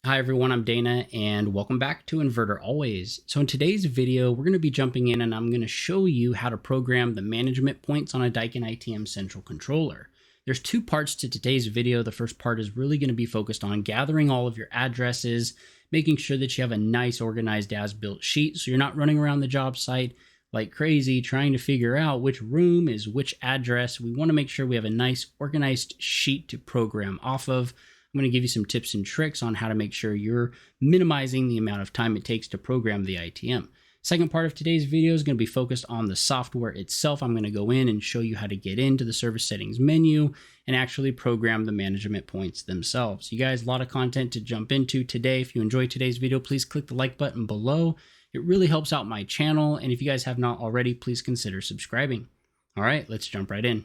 Hi everyone, I'm Dana and welcome back to Inverter Always. So in today's video, we're going to be jumping in and I'm going to show you how to program the management points on a Daikin ITM central controller. There's two parts to today's video. The first part is really going to be focused on gathering all of your addresses, making sure that you have a nice organized as-built sheet so you're not running around the job site like crazy trying to figure out which room is which address. We want to make sure we have a nice organized sheet to program off of. I'm going to give you some tips and tricks on how to make sure you're minimizing the amount of time it takes to program the ITM. Second part of today's video is going to be focused on the software itself. I'm going to go in and show you how to get into the service settings menu and actually program the management points themselves. You guys, a lot of content to jump into today. If you enjoyed today's video, please click the like button below. It really helps out my channel. And if you guys have not already, please consider subscribing. All right, let's jump right in.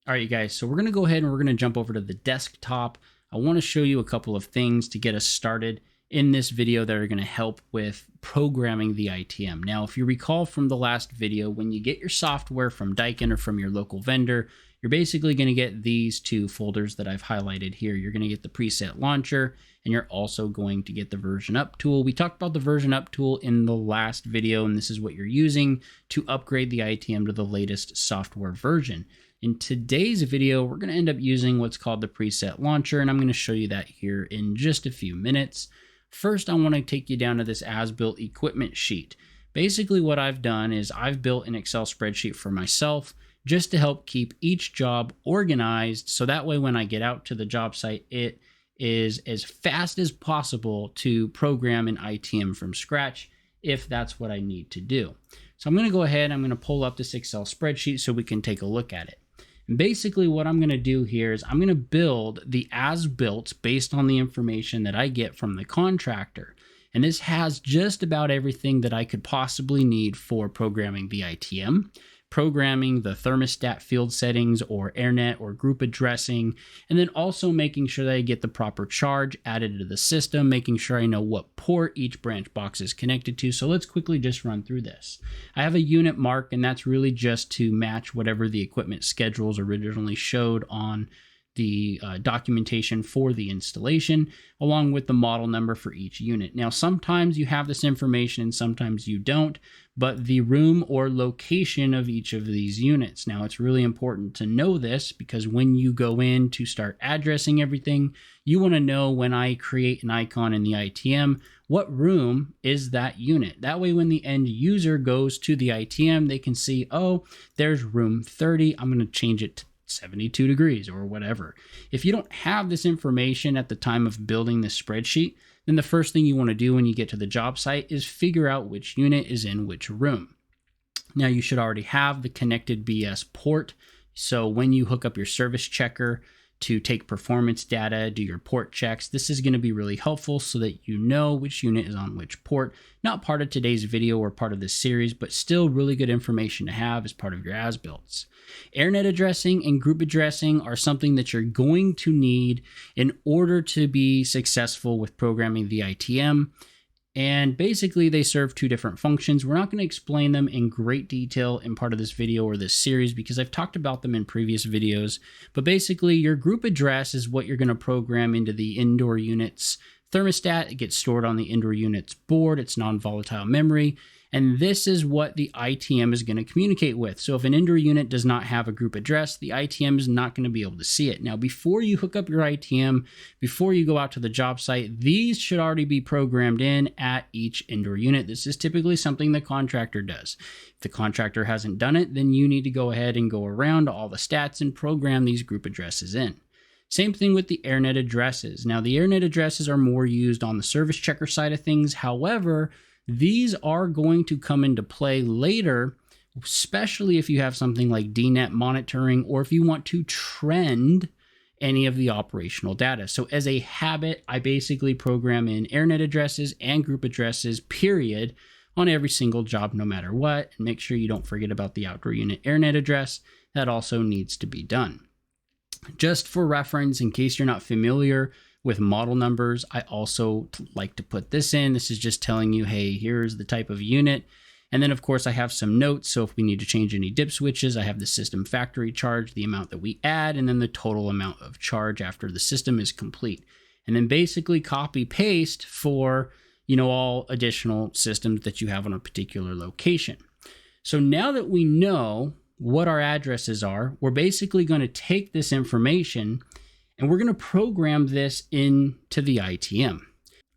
All right, you guys, so we're going to go ahead and we're going to jump over to the desktop. I want to show you a couple of things to get us started in this video that are going to help with programming the ITM. Now, if you recall from the last video, when you get your software from Daikin or from your local vendor, you're basically going to get these two folders that I've highlighted here. You're going to get the preset launcher, and you're also going to get the version up tool. We talked about the version up tool in the last video, and this is what you're using to upgrade the ITM to the latest software version. In today's video, we're going to end up using what's called the preset launcher, and I'm going to show you that here in just a few minutes. First, I want to take you down to this as-built equipment sheet. Basically, what I've done is I've built an Excel spreadsheet for myself just to help keep each job organized, so that way when I get out to the job site, it is as fast as possible to program an ITM from scratch if that's what I need to do. So I'm going to go ahead, I'm going to pull up this Excel spreadsheet so we can take a look at it. And basically what I'm going to do here is I'm going to build the as-built based on the information that I get from the contractor. And this has just about everything that I could possibly need for programming the ITM, programming the thermostat field settings or AirNet or group addressing, and then also making sure that I get the proper charge added to the system, making sure I know what port each branch box is connected to. So let's quickly just run through this. I have a unit mark, and that's really just to match whatever the equipment schedules originally showed on the documentation for the installation, along with the model number for each unit. Now, sometimes you have this information and sometimes you don't, but the room or location of each of these units. Now, it's really important to know this because when you go in to start addressing everything, you want to know when I create an icon in the ITM, what room is that unit? That way, when the end user goes to the ITM, they can see, oh, there's room 30. I'm going to change it to 72 degrees or whatever. If you don't have this information at the time of building this spreadsheet, then the first thing you want to do when you get to the job site is figure out which unit is in which room. Now, you should already have the connected BS port. So when you hook up your service checker to take performance data, do your port checks, this is going to be really helpful so that you know which unit is on which port. Not part of today's video or part of this series, but still really good information to have as part of your as-builts. AirNet addressing and group addressing are something that you're going to need in order to be successful with programming the ITM. And basically, they serve two different functions. We're not going to explain them in great detail in part of this video or this series because I've talked about them in previous videos. But basically, your group address is what you're going to program into the indoor unit's thermostat. It gets stored on the indoor unit's board. It's non-volatile memory. And this is what the ITM is going to communicate with. So if an indoor unit does not have a group address, the ITM is not going to be able to see it. Now, before you hook up your ITM, before you go out to the job site, these should already be programmed in at each indoor unit. This is typically something the contractor does. If the contractor hasn't done it, then you need to go ahead and go around to all the stats and program these group addresses in. Same thing with the AirNet addresses. Now, the AirNet addresses are more used on the service checker side of things. However, these are going to come into play later, especially if you have something like DNet monitoring or if you want to trend any of the operational data. So as a habit, I basically program in AirNet addresses and group addresses, period, on every single job, no matter what. And make sure you don't forget about the outdoor unit AirNet address. That also needs to be done. Just for reference, in case you're not familiar with model numbers, I also like to put this in. This is just telling you, hey, here's the type of unit. And then of course I have some notes. So if we need to change any dip switches, I have the system factory charge, the amount that we add, and then the total amount of charge after the system is complete. And then basically copy paste for, all additional systems that you have on a particular location. So now that we know what our addresses are, we're basically going to take this information and we're going to program this into the ITM.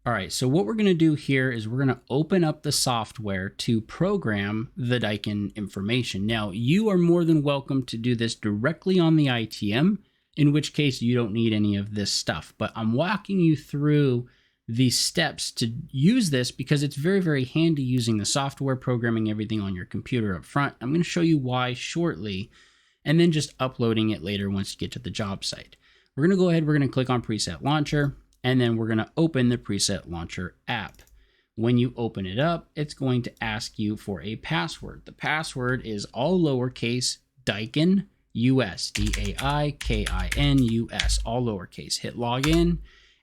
All right, so what we're going to do here is we're going to open up the software to program the Daikin information. Now, you are more than welcome to do this directly on the ITM, in which case you don't need any of this stuff. But I'm walking you through the steps to use this because it's very, very handy using the software, programming everything on your computer up front. I'm going to show you why shortly, and then just uploading it later once you get to the job site. We're going to go ahead, we're going to click on Preset Launcher, and then we're going to open the Preset Launcher app. When you open it up, it's going to ask you for a password. The password is all lowercase Daikin US, Daikin US, all lowercase. Hit login,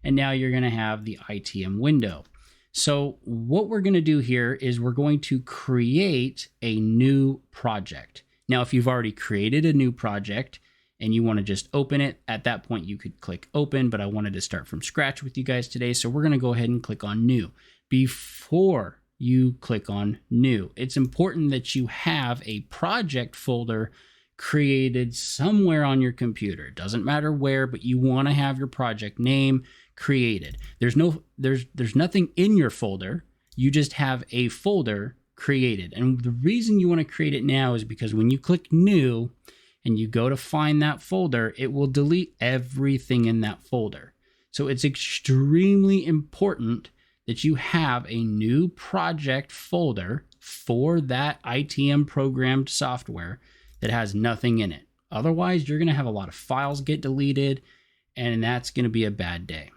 and now you're going to have the ITM window. So what we're going to do here is we're going to create a new project. Now, if you've already created a new project and you want to just open it, at that point you could click open, but I wanted to start from scratch with you guys today. So we're going to go ahead and click on new. Before you click on new, it's important that you have a project folder created somewhere on your computer. It doesn't matter where, but you want to have your project name created. There's nothing in your folder. You just have a folder created. And the reason you want to create it now is because when you click new and you go to find that folder, it will delete everything in that folder. So it's extremely important that you have a new project folder for that ITM programmed software that has nothing in it. Otherwise, you're going to have a lot of files get deleted, and that's going to be a bad day.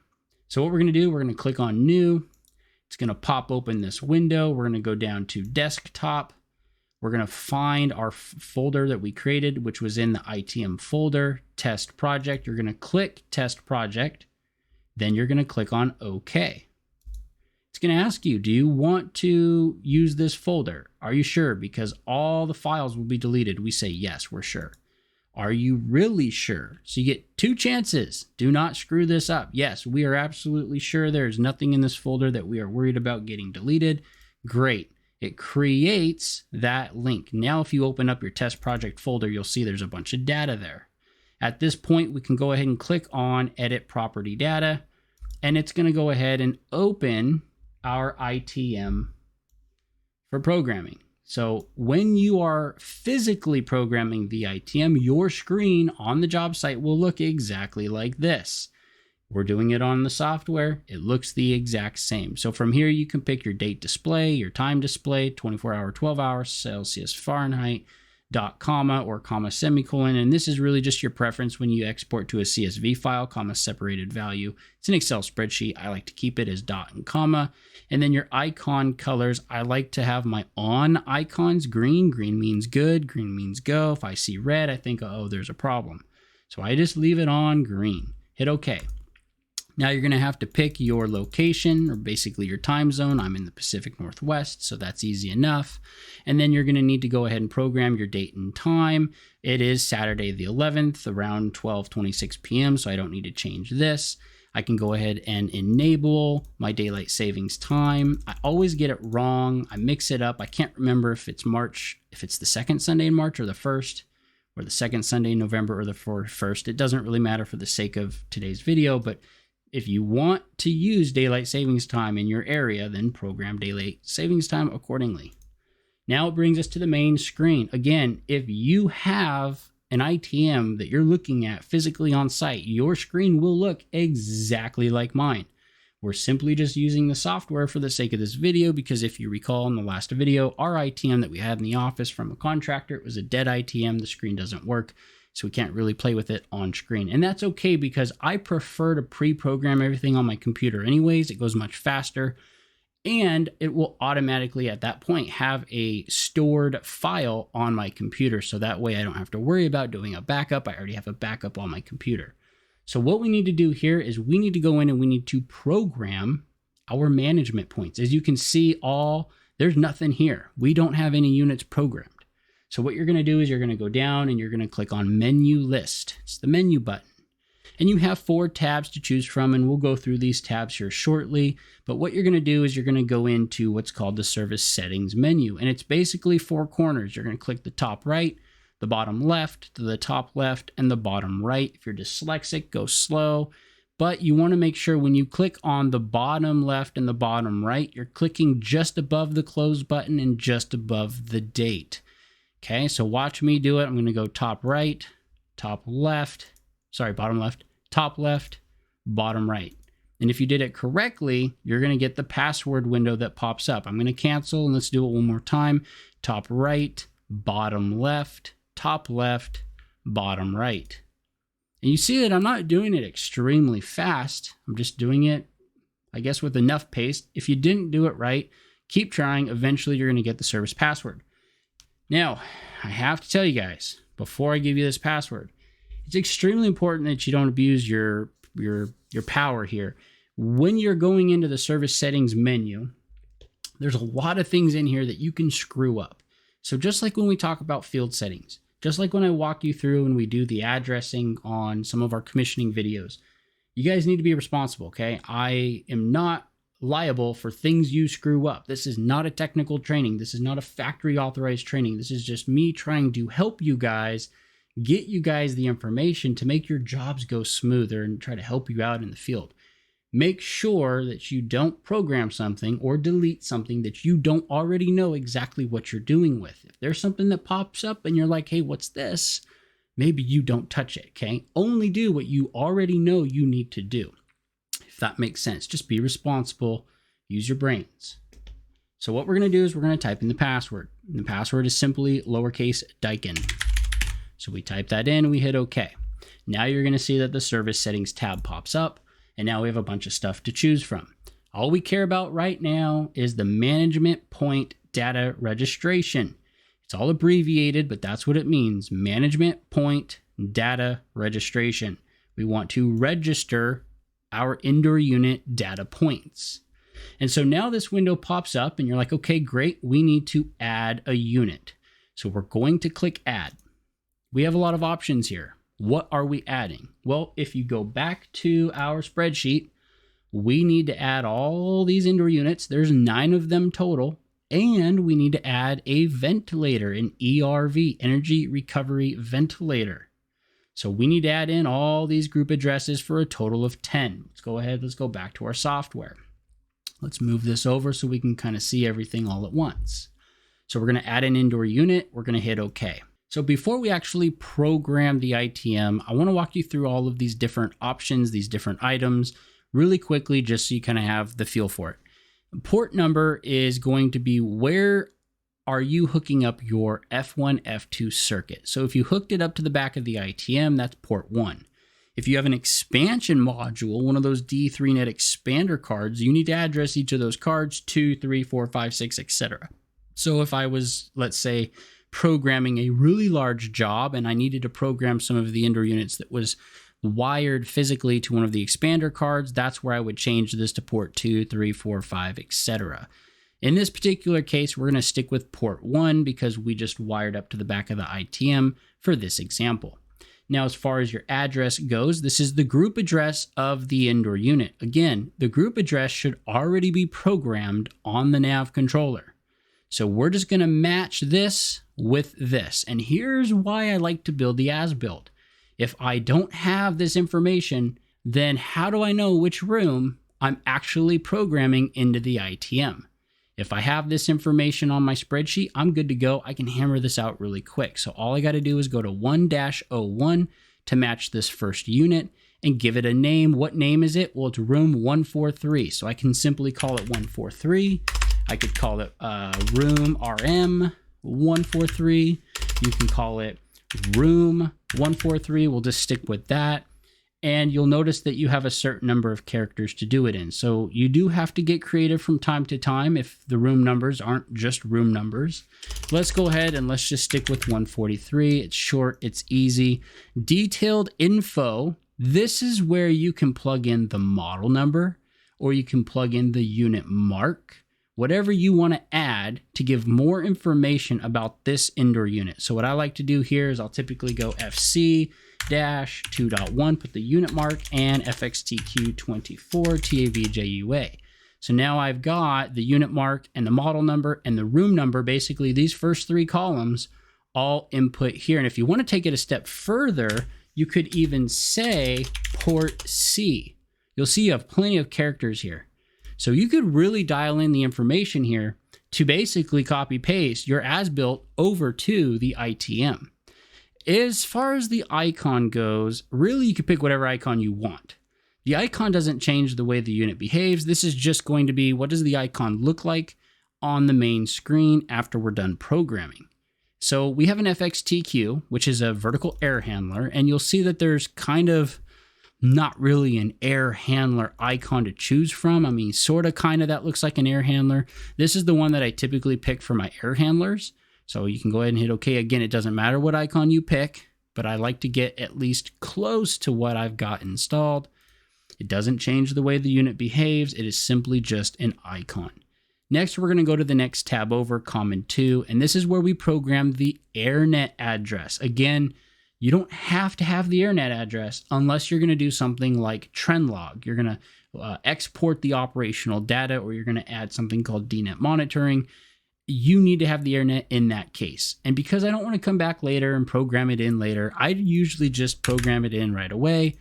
So what we're going to do, we're going to click on new. It's going to pop open this window. We're going to go down to desktop. We're going to find our folder that we created, which was in the ITM folder, test project. You're going to click test project. Then you're going to click on OK. It's going to ask you, do you want to use this folder? Are you sure? Because all the files will be deleted. We say, yes, we're sure. Are you really sure? So you get two chances. Do not screw this up. Yes, we are absolutely sure there's nothing in this folder that we are worried about getting deleted. Great. It creates that link. Now, if you open up your test project folder, you'll see there's a bunch of data there. At this point, we can go ahead and click on edit property data, and it's going to go ahead and open our ITM for programming. So when you are physically programming the ITM, your screen on the job site will look exactly like this. We're doing it on the software. It looks the exact same. So from here, you can pick your date display, your time display, 24 hour, 12 hours, Celsius, Fahrenheit, dot, comma, or comma, semicolon. And this is really just your preference when you export to a CSV file, comma, separated value. It's an Excel spreadsheet. I like to keep it as dot and comma. And then your icon colors, I like to have my on icons green. Green means good, green means go. If I see red, I think, oh, there's a problem. So I just leave it on green. Hit OK. Now you're going to have to pick your location, or basically your time zone. I'm in the Pacific Northwest, so that's easy enough. And then you're going to need to go ahead and program your date and time. It is Saturday the 11th, around 12:26 p.m., so I don't need to change this. I can go ahead and enable my daylight savings time. I always get it wrong. I mix it up. I can't remember if it's March, if it's the second Sunday in March or the first, or the second Sunday in November or the first. It doesn't really matter for the sake of today's video, but if you want to use daylight savings time in your area, then program daylight savings time accordingly. Now it brings us to the main screen. Again, if you have an ITM that you're looking at physically on site, your screen will look exactly like mine. We're simply just using the software for the sake of this video, because if you recall in the last video, our ITM that we had in the office from a contractor, it was a dead ITM. The screen doesn't work, so we can't really play with it on screen. And that's okay, because I prefer to pre-program everything on my computer anyways. It goes much faster, and it will automatically at that point have a stored file on my computer. So that way I don't have to worry about doing a backup. I already have a backup on my computer. So what we need to do here is we need to go in and we need to program our management points. As you can see, all There's nothing here. We don't have any units programmed. So what you're going to do is you're going to go down and you're going to click on Menu List. It's the menu button. And you have 4 tabs to choose from, and we'll go through these tabs here shortly. But what you're going to do is you're going to go into what's called the Service Settings menu. And it's basically 4 corners. You're going to click the top right, the bottom left, the top left, and the bottom right. If you're dyslexic, go slow. But you want to make sure when you click on the bottom left and the bottom right, you're clicking just above the close button and just above the date. Okay, so watch me do it. I'm going to go top right, top left, bottom left, top left, bottom right. And if you did it correctly, you're going to get the password window that pops up. I'm going to cancel and let's do it one more time. Top right, bottom left, top left, bottom right. And you see that I'm not doing it extremely fast. I'm just doing it, I guess, with enough pace. If you didn't do it right, keep trying. Eventually, you're going to get the service password. Now, I have to tell you guys, before I give you this password, it's extremely important that you don't abuse your power here. When you're going into the service settings menu, there's a lot of things in here that you can screw up. So just like when we talk about field settings, just like when I walk you through and we do the addressing on some of our commissioning videos, you guys need to be responsible, okay? I am not liable for things you screw up. This is not a technical training. This is not a factory authorized training. This is just me trying to help you guys, get you guys the information to make your jobs go smoother and try to help you out in the field. Make sure that you don't program something or delete something that you don't already know exactly what you're doing with. If there's something that pops up and you're like, hey, what's this? Maybe you don't touch it, okay? Only do what you already know you need to do. If that makes sense, just be responsible, use your brains. So what we're going to do is we're going to type in the password. And the password is simply lowercase Daikin. So we type that in and we hit OK. Now you're going to see that the service settings tab pops up. And now we have a bunch of stuff to choose from. All we care about right now is the management point data registration. It's all abbreviated, but that's what it means. Management point data registration. We want to register our indoor unit data points. And so now this window pops up and you're like, okay, great. We need to add a unit. So we're going to click add. We have a lot of options here. What are we adding? Well, if you go back to our spreadsheet, we need to add all these indoor units. There's 9 of them total. And we need to add a ventilator, an ERV, energy recovery ventilator. So we need to add in all these group addresses for a total of 10. Let's go ahead. Let's go back to our software. Let's move this over so we can kind of see everything all at once. So we're going to add an indoor unit. We're going to hit OK. So before we actually program the ITM, I want to walk you through all of these different options, these different items really quickly, just so you kind of have the feel for it. Port number is going to be where are you hooking up your F1, F2 circuit. So if you hooked it up to the back of the ITM, that's port 1. If you have an expansion module, one of those D3net expander cards, you need to address each of those cards 2, 3, 4, 5, 6, etc. So if I was, let's say, programming a really large job and I needed to program some of the indoor units that was wired physically to one of the expander cards, that's where I would change this to port 2, 3, 4, 5, etc. In this particular case, we're going to stick with port 1 because we just wired up to the back of the ITM for this example. Now, as far as your address goes, this is the group address of the indoor unit. Again, the group address should already be programmed on the nav controller. So we're just going to match this with this. And here's why I like to build the as-built. If I don't have this information, then how do I know which room I'm actually programming into the ITM? If I have this information on my spreadsheet, I'm good to go. I can hammer this out really quick. So all I got to do is go to 1-01 to match this first unit and give it a name. What name is it? Well, it's room 143. So I can simply call it 143. I could call it room RM 143. You can call it room 143. We'll just stick with that. And you'll notice that you have a certain number of characters to do it in. So you do have to get creative from time to time if the room numbers aren't just room numbers. Let's go ahead and let's just stick with 143. It's short, it's easy. Detailed info. This is where you can plug in the model number or you can plug in the unit mark. whatever you want to add to give more information about this indoor unit. So what I like to do here is I'll typically go FC-2.1, put the unit mark, and FXTQ24 TAVJUA. So now I've got the unit mark and the model number and the room number, basically these first three columns, all input here. And if you want to take it a step further, you could even say port C. You'll see you have plenty of characters here. So you could really dial in the information here to basically copy paste your as-built over to the ITM. As far as the icon goes, really you could pick whatever icon you want. The icon doesn't change the way the unit behaves. This is just going to be, what does the icon look like on the main screen after we're done programming? So we have an FXTQ, which is a vertical air handler, and you'll see that there's kind of not really an air handler icon to choose from. I mean, sort of, kind of, that looks like an air handler. This is the one that I typically pick for my air handlers. So you can go ahead and hit OK. Again, it doesn't matter what icon you pick, but I like to get at least close to what I've got installed. It doesn't change the way the unit behaves. It is simply just an icon. Next, we're going to go to the next tab over, Common 2, and this is where we program the AirNet address. Again, you don't have to have the AirNet address unless you're going to do something like trend log. You're going to export the operational data, or you're going to add something called DNet monitoring. You need to have the AirNet in that case. And because I don't want to come back later and program it in later, I usually just program it in right away.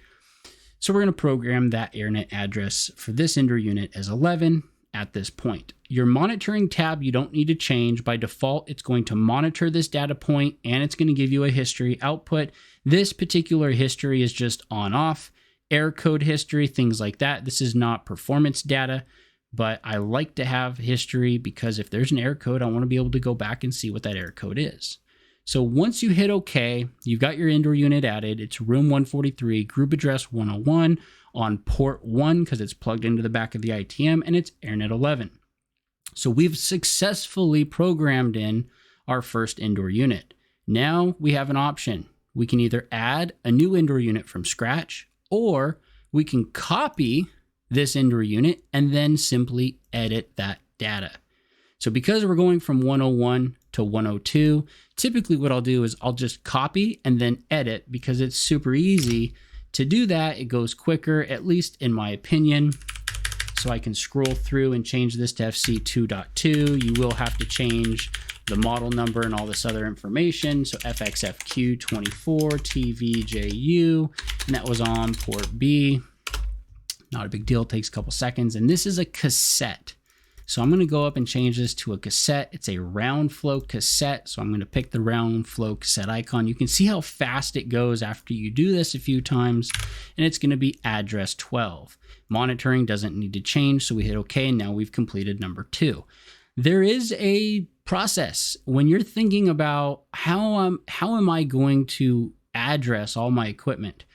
So we're going to program that AirNet address for this indoor unit as 11 at this point. Your monitoring tab, you don't need to change. By default, it's going to monitor this data point and it's going to give you a history output. This particular history is just on off, error code history, things like that. This is not performance data, but I like to have history because if there's an error code, I want to be able to go back and see what that error code is. So once you hit OK, you've got your indoor unit added. It's room 143, group address 101 on port 1 because it's plugged into the back of the ITM, and it's AirNet 11. So we've successfully programmed in our first indoor unit. Now we have an option. We can either add a new indoor unit from scratch, or we can copy this indoor unit and then simply edit that data. So because we're going from 101 to 102, typically what I'll do is I'll just copy and then edit because it's super easy to do that. It goes quicker, at least in my opinion. So I can scroll through and change this to FC2.2. You will have to change the model number and all this other information. So FXFQ24 TVJU, and that was on port B. Not a big deal, it takes a couple seconds. And this is a cassette. So I'm going to go up and change this to a cassette. It's a round flow cassette. So I'm going to pick the round flow cassette icon. You can see how fast it goes after you do this a few times. And it's going to be address 12. Monitoring doesn't need to change. So we hit OK. And now we've completed number 2. There is a process when you're thinking about how am I going to address all my equipment.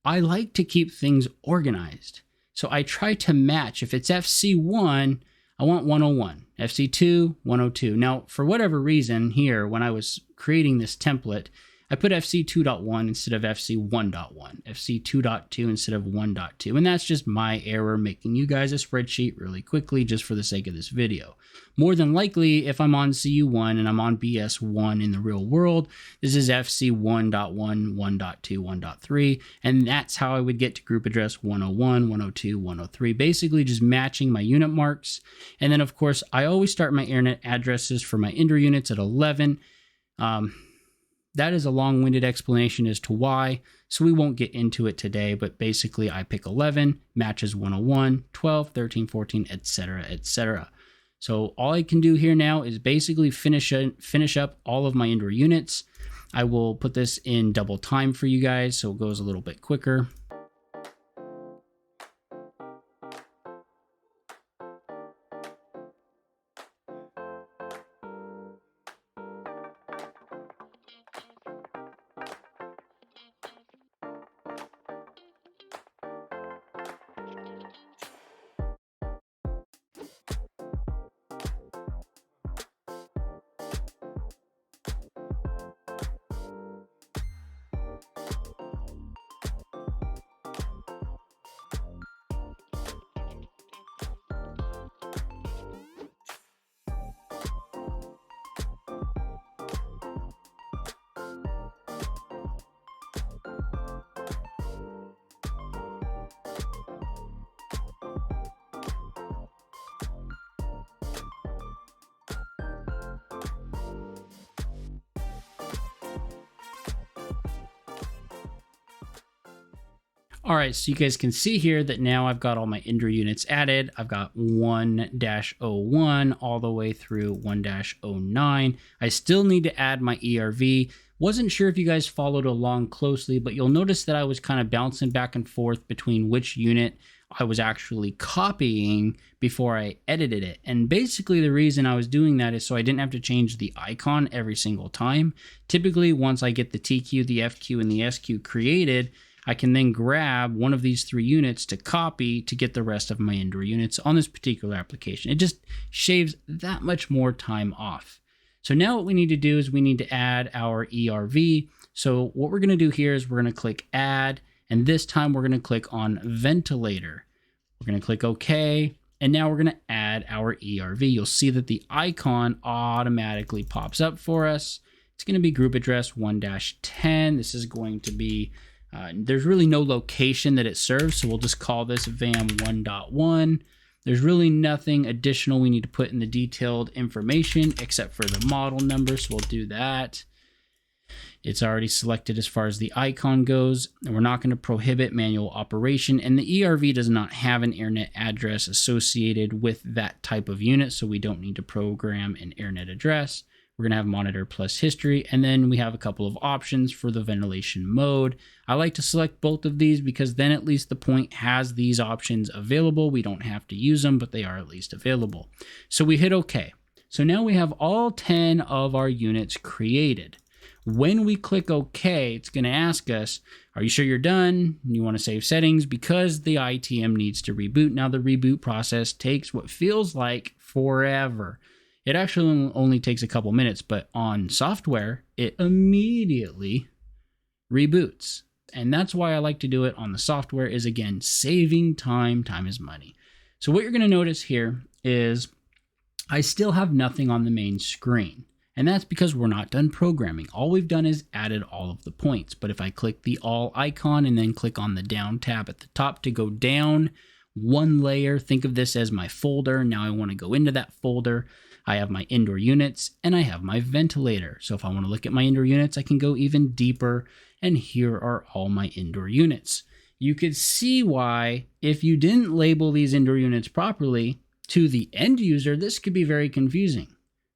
I like to keep things organized. So I try to match. If it's FC1, I want 101, FC2, 102. Now, for whatever reason here, when I was creating this template, I put FC2.1 instead of FC1.1, FC2.2 instead of 1.2. And that's just my error, making you guys a spreadsheet really quickly just for the sake of this video. More than likely, if I'm on CU1 and I'm on BS1 in the real world, this is FC1.1, 1.2, 1.3. And that's how I would get to group address 101, 102, 103, basically just matching my unit marks. And then, of course, I always start my AirNet addresses for my indoor units at 11. That is a long-winded explanation as to why, so we won't get into it today, but basically I pick 11, matches 101, 12, 13, 14, etc., etc. So all I can do here now is basically finish up all of my indoor units. I will put this in double time for you guys, so it goes a little bit quicker. All right, so you guys can see here that now I've got all my Ender units added. I've got 1-01 all the way through 1-09. I still need to add my ERV. Wasn't sure if you guys followed along closely, but you'll notice that I was kind of bouncing back and forth between which unit I was actually copying before I edited it. And basically the reason I was doing that is so I didn't have to change the icon every single time. Typically, once I get the TQ, the FQ, and the SQ created, I can then grab one of these 3 units to copy to get the rest of my Ender units on this particular application. It just shaves that much more time off. So now what we need to do is we need to add our ERV. So what we're going to do here is we're going to click Add, and this time we're going to click on Ventilator. We're going to click OK, and now we're going to add our ERV. You'll see that the icon automatically pops up for us. It's going to be group address 1-10. This is going to be there's really no location that it serves, so we'll just call this VAM 1.1. There's really nothing additional we need to put in the detailed information except for the model number, so we'll do that. It's already selected as far as the icon goes, and we're not going to prohibit manual operation, and the ERV does not have an AirNet address associated with that type of unit, so we don't need to program an AirNet address. We're going to have monitor plus history, and then we have a couple of options for the ventilation mode. I like to select both of these because then at least the point has these options available. We don't have to use them, but they are at least available. So we hit OK. So now we have all 10 of our units created. When we click OK, it's going to ask us, are you sure you're done? You want to save settings because the ITM needs to reboot. Now the reboot process takes what feels like forever. It actually only takes a couple minutes, but on software, it immediately reboots. And that's why I like to do it on the software is, again, saving time. Time is money. So what you're going to notice here is I still have nothing on the main screen. And that's because we're not done programming. All we've done is added all of the points. But if I click the all icon and then click on the down tab at the top to go down one layer, think of this as my folder. Now I want to go into that folder. I have my indoor units and I have my ventilator. So if I want to look at my indoor units, I can go even deeper, and here are all my indoor units. You could see why, if you didn't label these indoor units properly to the end user, this could be very confusing.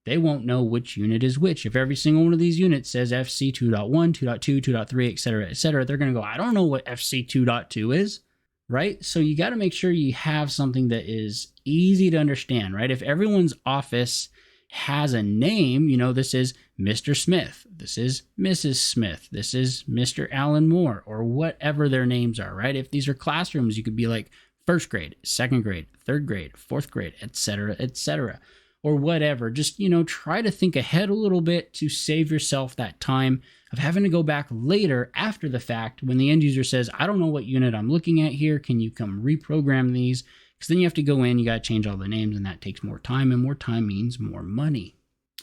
They won't know which unit is which. If every single one of these units says FC 2.1, 2.2, 2.3, etc., they're going to go, I don't know what FC 2.2 is. Right? So you got to make sure you have something that is easy to understand, right? If everyone's office has a name, you know, this is Mr. Smith, this is Mrs. Smith, this is Mr. Alan Moore, or whatever their names are, right? If these are classrooms, you could be like first grade, second grade, third grade, fourth grade, etc., or whatever. Just, you know, try to think ahead a little bit to save yourself that time of having to go back later after the fact when the end user says, I don't know what unit I'm looking at here. Can you come reprogram these? Because then you have to go in, you got to change all the names, and that takes more time, and more time means more money.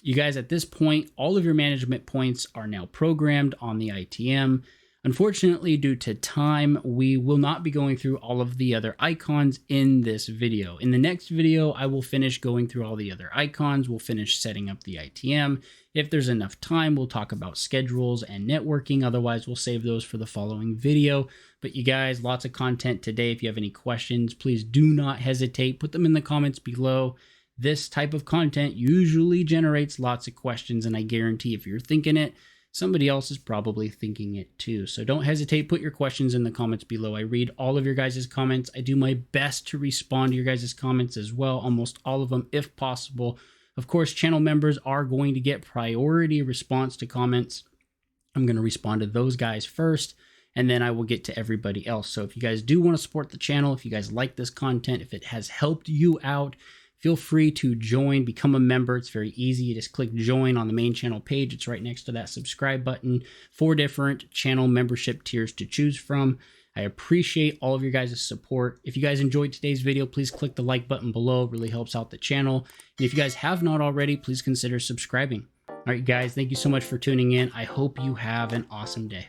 You guys, at this point, all of your management points are now programmed on the ITM. Unfortunately, due to time, we will not be going through all of the other icons in this video. In the next video, I will finish going through all the other icons. We'll finish setting up the ITM. If there's enough time, we'll talk about schedules and networking. Otherwise, we'll save those for the following video. But you guys, lots of content today. If you have any questions, please do not hesitate. Put them in the comments below. This type of content usually generates lots of questions, and I guarantee if you're thinking it, somebody else is probably thinking it too. So don't hesitate. Put your questions in the comments below. I read all of your guys' comments. I do my best to respond to your guys' comments as well, almost all of them if possible. Of course, channel members are going to get priority response to comments. I'm going to respond to those guys first, and then I will get to everybody else. So if you guys do want to support the channel, if you guys like this content, if it has helped you out, feel free to join, become a member. It's very easy. You just click join on the main channel page. It's right next to that subscribe button. 4 different channel membership tiers to choose from. I appreciate all of your guys' support. If you guys enjoyed today's video, please click the like button below. It really helps out the channel. And if you guys have not already, please consider subscribing. All right, guys, thank you so much for tuning in. I hope you have an awesome day.